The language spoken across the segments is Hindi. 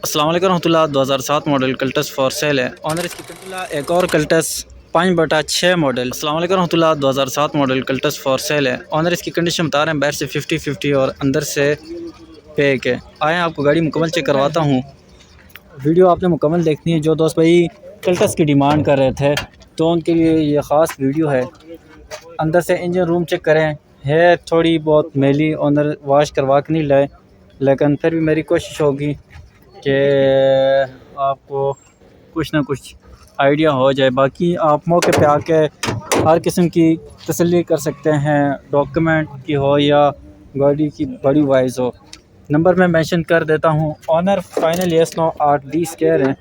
अस्सलाम वालेकुम रहमतुल्लाह। 2007 मॉडल कल्टस फॉर सेल है। ऑनर इसकी एक और कल्टस 5/6 मॉडल। अस्सलाम वालेकुम रहमतुल्लाह। 2007 मॉडल कल्टस फॉर सेल है। ऑनर इसकी कंडीशन बता रहे हैं बाहर से 50-50 और अंदर से पैक है। आए आपको गाड़ी मुकम्मल चेक करवाता हूँ। वीडियो आपने मुकम्मल देखनी है। जो दोस्त भाई कल्टस की डिमांड कर रहे थे तो उनके लिए ये ख़ास वीडियो है। अंदर से इंजन रूम चेक करें, है थोड़ी बहुत मैली, ऑनर वॉश करवा के नहीं लाए, लेकिन फिर भी मेरी कोशिश होगी कि आपको कुछ ना कुछ आइडिया हो जाए। बाकी आप मौके पे आके हर किस्म की तसल्ली कर सकते हैं, डॉक्यूमेंट की हो या गाड़ी की बड़ी वाइज हो। नंबर मैं मेंशन कर देता हूँ। ऑनर फाइनल येस नो 8-20 कह रहे हैं,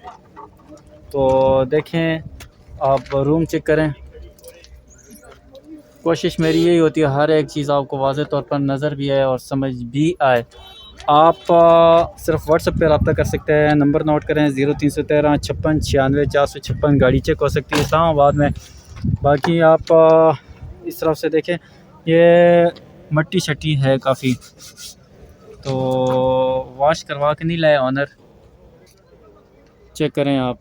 तो देखें आप रूम चेक करें। कोशिश मेरी यही होती है हर एक चीज़ आपको वाज़े तौर पर नज़र भी आए और समझ भी आए। आप सिर्फ व्हाट्सएप पे रब्ता कर सकते हैं। नंबर नोट करें 0313 56 96 456। गाड़ी चेक हो सकती है इस्लामाबाद में। बाकी आप इस तरफ से देखें, ये मट्टी शट्टी है काफ़ी, तो वॉश करवा के नहीं लाए ऑनर। चेक करें आप,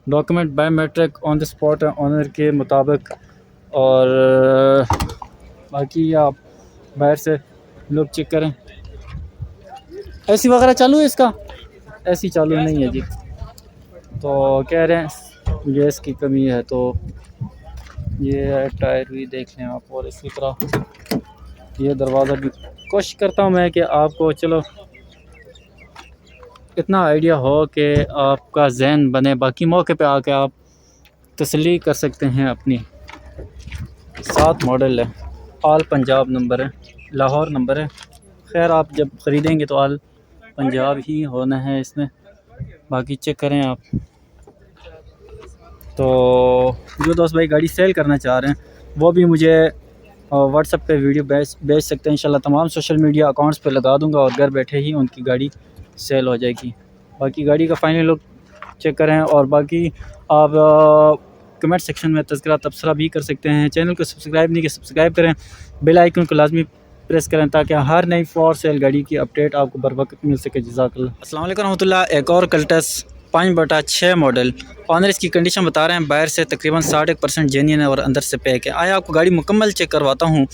document biometric on the spot है ऑनर के मुताबिक। और बाकी आप बाहर से लोग चेक करें। एसी वगैरह चालू है इसका? एसी चालू नहीं है जी, तो कह रहे हैं गैस की कमी है। तो ये टायर भी देख लें आप, और इसी तरह ये दरवाज़ा भी। कोशिश करता हूँ मैं कि आपको चलो इतना आइडिया हो कि आपका जहन बने। बाकी मौके पे आके आप तसल्ली कर सकते हैं अपनी। 7 मॉडल है, आल पंजाब नंबर है, लाहौर नंबर है। खैर आप जब ख़रीदेंगे तो आल पंजाब ही होना है इसमें। बाकी चेक करें आप। तो जो दोस्त भाई गाड़ी सेल करना चाह रहे हैं वो भी मुझे व्हाट्सएप पे वीडियो भेज सकते हैं। इंशाल्लाह तमाम सोशल मीडिया अकाउंट्स पे लगा दूंगा और घर बैठे ही उनकी गाड़ी सेल हो जाएगी। बाकी गाड़ी का फाइनल लुक चेक करें। और बाकी आप कमेंट सेक्शन में तज़किरा तबसरा भी कर सकते हैं। चैनल को सब्सक्राइब नहीं किया सब्सक्राइब करें, बेल आइकन को लाजमी प्रेस करें ताकि हर नई फॉर सेल गाड़ी की अपडेट आपको बर वक्त मिल सके। जज़ाकल्लाह। अस्सलाम वालेकुम रहमतुल्लाह। एक और कल्टस 5/6 मॉडल। ऑनर इसकी कंडीशन बता रहे हैं बाहर से तकरीबन 60% जेन्युइन है और अंदर से पैक है। आए आपको गाड़ी मुकम्मल चेक करवाता हूँ।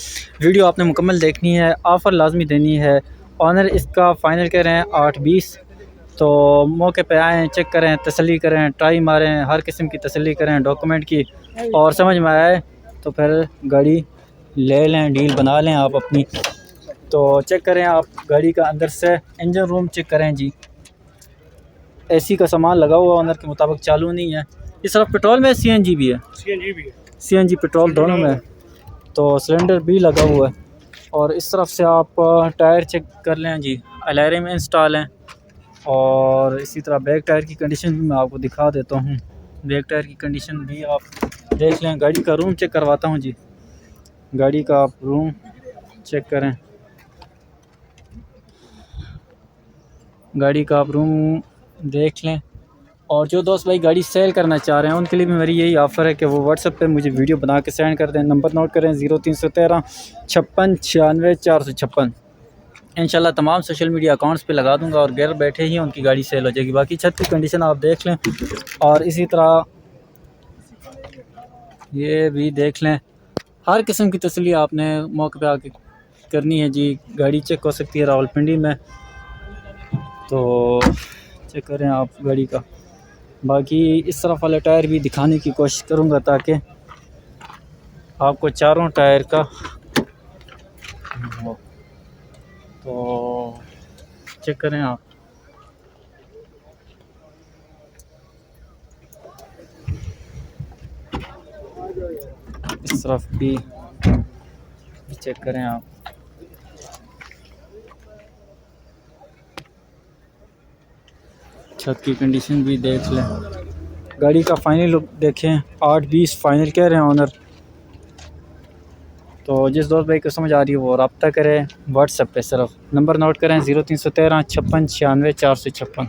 वीडियो आपने मुकम्मल देखनी है, ऑफ़र लाजमी देनी है। ऑनर इसका फ़ाइनल कह रहे हैं 8-20, तो मौके पे आएँ, चेक करें, तसल्ली करें, ट्राई मारें, हर किस्म की तसल्ली करें डॉक्यूमेंट की, और समझ में आए तो फिर गाड़ी ले लें, डील बना लें आप अपनी। तो चेक करें आप गाड़ी का अंदर से इंजन रूम चेक करें जी। एसी का सामान लगा हुआ ऑनर के मुताबिक चालू नहीं है। इस तरफ पेट्रोल में सीएनजी भी है, सीएनजी पेट्रोल दोनों में, तो सिलेंडर भी लगा हुआ है। और इस तरफ से आप टायर चेक कर लें जी, अलैरे में इंस्टॉल हैं। और इसी तरह बैक टायर की कंडीशन भी मैं आपको दिखा देता हूँ। बैक टायर की कंडीशन भी आप देख लें। गाड़ी का रूम चेक करवाता हूँ जी, गाड़ी का आप रूम चेक करें। गाड़ी का आप रूम देख लें। और जो दोस्त भाई गाड़ी सेल करना चाह रहे हैं उनके लिए भी मेरी यही ऑफ़र है कि वो व्हाट्सएप पे मुझे वीडियो बना के सेंड कर दें। नंबर नोट करें 0313 56 96 456। इंशाल्लाह तमाम सोशल मीडिया अकाउंट्स पे लगा दूंगा और घर बैठे ही उनकी गाड़ी सेल हो जाएगी। बाकी छत की कंडीशन आप देख लें, और इसी तरह ये भी देख लें। हर किस्म की तसल्ली आपने मौके पे आके करनी है जी। गाड़ी चेक हो सकती है रावलपिंडी में, तो चेक करें आप गाड़ी का। बाकी इस तरफ वाले टायर भी दिखाने की कोशिश करूँगा ताकि आपको चारों टायर का हो। तो चेक करें आप। इस तरफ भी चेक करें आप। छत की कंडीशन भी देख लें। गाड़ी का फाइनल लुक देखें। 8-20 फाइनल कह रहे हैं ऑनर। तो जिस दोस्त भाई को समझ आ रही है वो रब्ता करें व्हाट्सएप पे। सिर्फ नंबर नोट करें 0313 56 96 456।